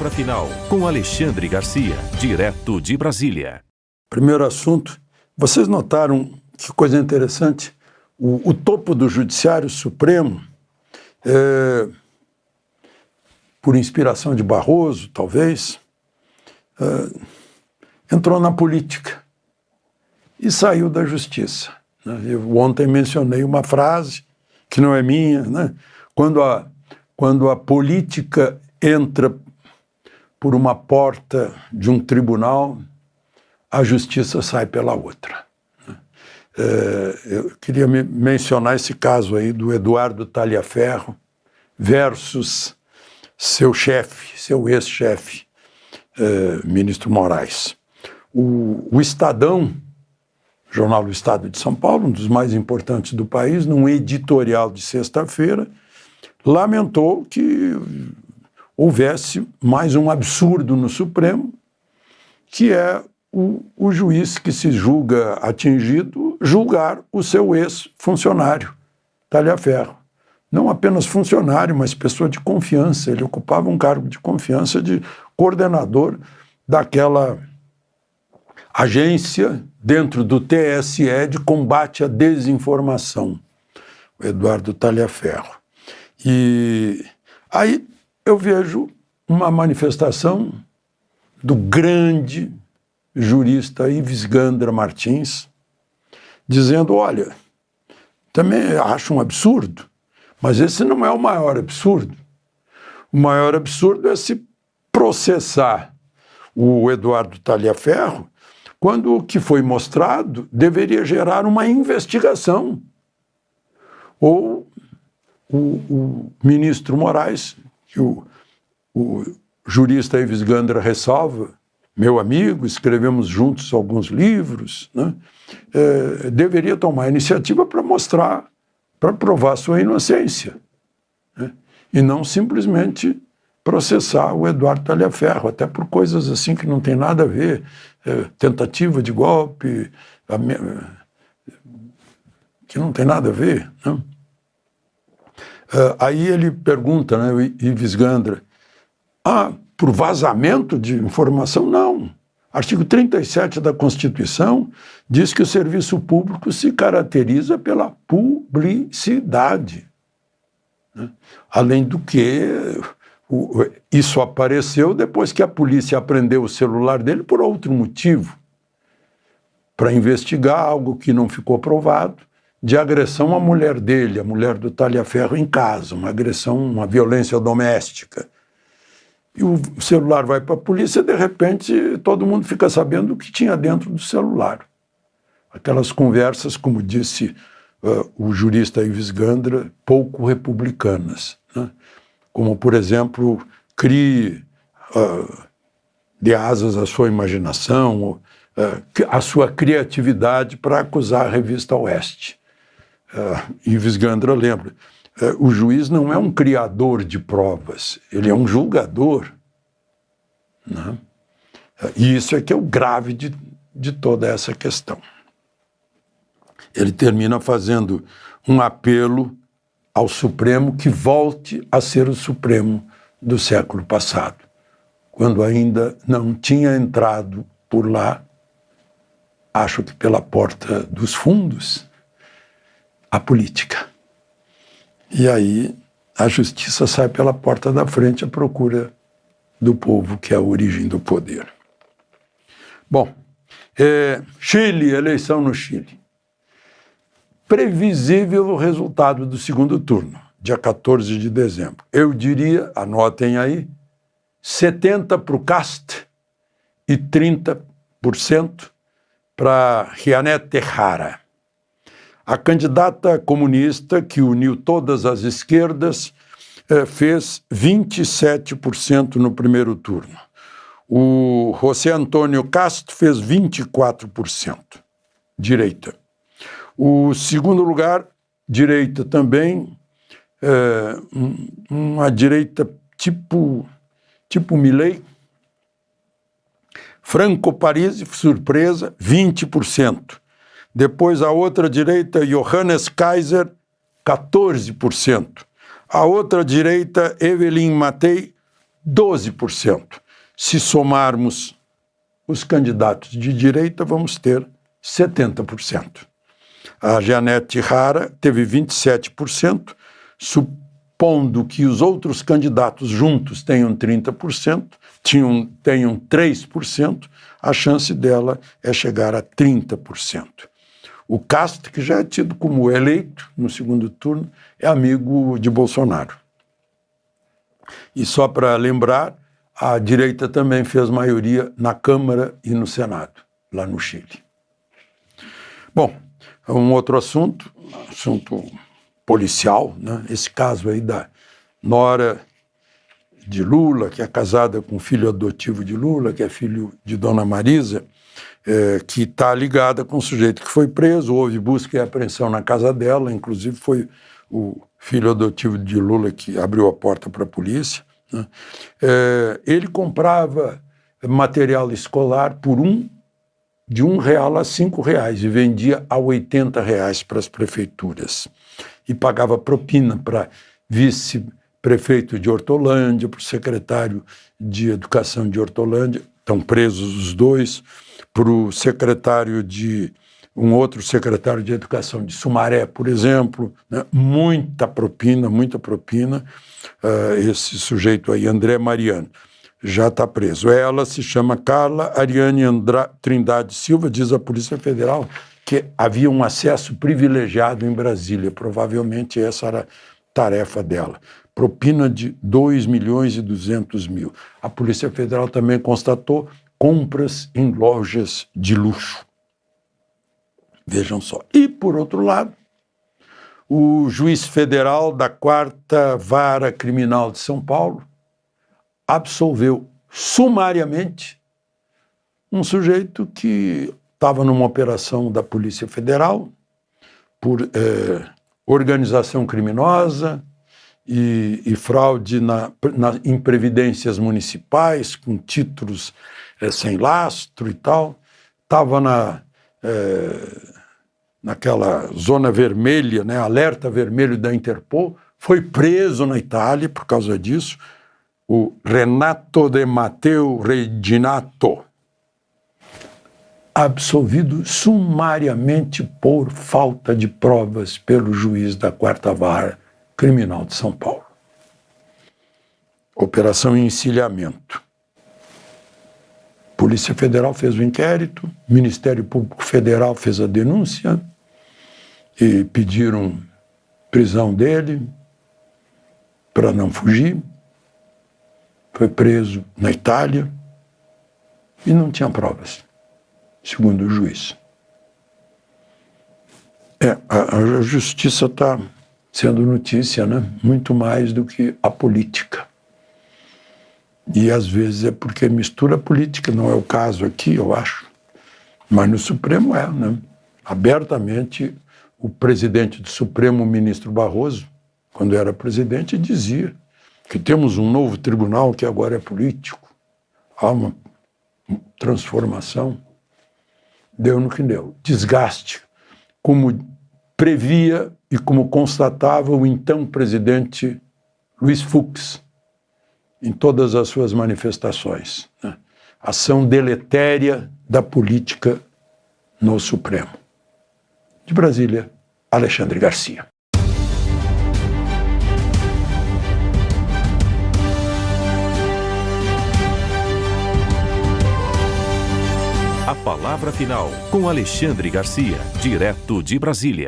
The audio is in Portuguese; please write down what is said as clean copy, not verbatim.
Palavra Final, com Alexandre Garcia, direto de Brasília. Primeiro assunto, vocês notaram que coisa interessante? O topo do Judiciário Supremo, por inspiração de Barroso, talvez, entrou na política e saiu da justiça. Eu ontem mencionei uma frase que não é minha, né? Quando a política entra por uma porta de um tribunal, a justiça sai pela outra. Eu queria mencionar esse caso aí do Eduardo Talhaferro versus seu chefe, seu ex-chefe, ministro Moraes. O Estadão, jornal do Estado de São Paulo, um dos mais importantes do país, num editorial de sexta-feira, lamentou que houvesse mais um absurdo no Supremo, que é o juiz que se julga atingido julgar o seu ex-funcionário, Talhaferro. Não apenas funcionário, mas pessoa de confiança. Ele ocupava um cargo de confiança de coordenador daquela agência dentro do TSE de combate à desinformação, o Eduardo Talhaferro. E aí eu vejo uma manifestação do grande jurista Ives Gandra Martins, dizendo, olha, também acho um absurdo, mas esse não é o maior absurdo. O maior absurdo é se processar o Eduardo Talhaferro quando o que foi mostrado deveria gerar uma investigação. Ou o ministro Moraes, que o jurista Ives Gandra ressalva, meu amigo, escrevemos juntos alguns livros, né? Deveria tomar a iniciativa para mostrar, para provar sua inocência, né? E não simplesmente processar o Eduardo Talhaferro, até por coisas assim que não tem nada a ver, tentativa de golpe, que não tem nada a ver, né? Aí ele pergunta, né, o Ives Gandra, por vazamento de informação? Não. Artigo 37 da Constituição diz que o serviço público se caracteriza pela publicidade, né? Além do que, isso apareceu depois que a polícia apreendeu o celular dele por outro motivo, para investigar algo que não ficou provado, de agressão à mulher dele, a mulher do Talhaferro em casa, uma agressão, uma violência doméstica. E o celular vai para a polícia e, de repente, todo mundo fica sabendo o que tinha dentro do celular. Aquelas conversas, como disse o jurista Ives Gandra, pouco republicanas, né? Como, por exemplo, crie de asas a sua imaginação, a sua criatividade para acusar a revista Oeste. Ives Gandra lembra, o juiz não é um criador de provas, ele é um julgador, né? E isso é que é o grave de toda essa questão. Ele termina fazendo um apelo ao Supremo que volte a ser o Supremo do século passado, quando ainda não tinha entrado por lá, acho que pela porta dos fundos, a política. E aí a justiça sai pela porta da frente à procura do povo, que é a origem do poder. Bom, Chile, eleição no Chile. Previsível o resultado do segundo turno, dia 14 de dezembro. Eu diria, anotem aí, 70% para o Cast e 30% para Jeanette Jara. A candidata comunista que uniu todas as esquerdas fez 27% no primeiro turno. O José Antônio Cast fez 24%, direita. O segundo lugar, direita também, uma direita tipo Milei. Franco Parisi, surpresa, 20%. Depois a outra direita, Johannes Kaiser, 14%. A outra direita, Evelyn Matei, 12%. Se somarmos os candidatos de direita, vamos ter 70%. A Jeanette Rara teve 27%, supondo que os outros candidatos juntos tenham 30%, tenham 3%, a chance dela é chegar a 30%. O Castro, que já é tido como eleito no segundo turno, é amigo de Bolsonaro. E só para lembrar, a direita também fez maioria na Câmara e no Senado, lá no Chile. Bom, um outro assunto policial, né? Esse caso aí da nora de Lula, que é casada com o filho adotivo de Lula, que é filho de Dona Marisa, que está ligada com o sujeito que foi preso, houve busca e apreensão na casa dela, inclusive foi o filho adotivo de Lula que abriu a porta para a polícia, né? Ele comprava material escolar de R$1 a R$5 e vendia a R$80 para as prefeituras. E pagava propina para vice-prefeito de Hortolândia, para o secretário de Educação de Hortolândia, estão presos os dois, para o secretário um outro secretário de Educação de Sumaré, por exemplo, né? Muita propina. Esse sujeito aí, André Mariano, já está preso. Ela se chama Carla Ariane Trindade Silva, diz a Polícia Federal que havia um acesso privilegiado em Brasília, provavelmente essa era a tarefa dela. Propina de R$2.200.000. A Polícia Federal também constatou compras em lojas de luxo. Vejam só. E, por outro lado, o juiz federal da 4ª Vara Criminal de São Paulo absolveu sumariamente um sujeito que estava numa operação da Polícia Federal por organização criminosa e fraude em previdências municipais, com títulos sem lastro e tal. Estava naquela zona vermelha, né, alerta vermelho da Interpol, foi preso na Itália por causa disso, o Renato de Matteo Reginato, absolvido sumariamente por falta de provas pelo juiz da 4ª Vara Criminal de São Paulo. Operação Encilhamento. Polícia Federal fez o inquérito, Ministério Público Federal fez a denúncia e pediram prisão dele para não fugir. Foi preso na Itália e não tinha provas, segundo o juiz. A justiça está sendo notícia, né? Muito mais do que a política. E às vezes é porque mistura política, não é o caso aqui, eu acho. Mas no Supremo né? Abertamente, o presidente do Supremo, o ministro Barroso, quando era presidente, dizia que temos um novo tribunal que agora é político. Há uma transformação. Deu no que deu. Desgaste, como previa e como constatava o então presidente Luiz Fux, em todas as suas manifestações, né? Ação deletéria da política no Supremo. De Brasília, Alexandre Garcia. A palavra final com Alexandre Garcia, direto de Brasília.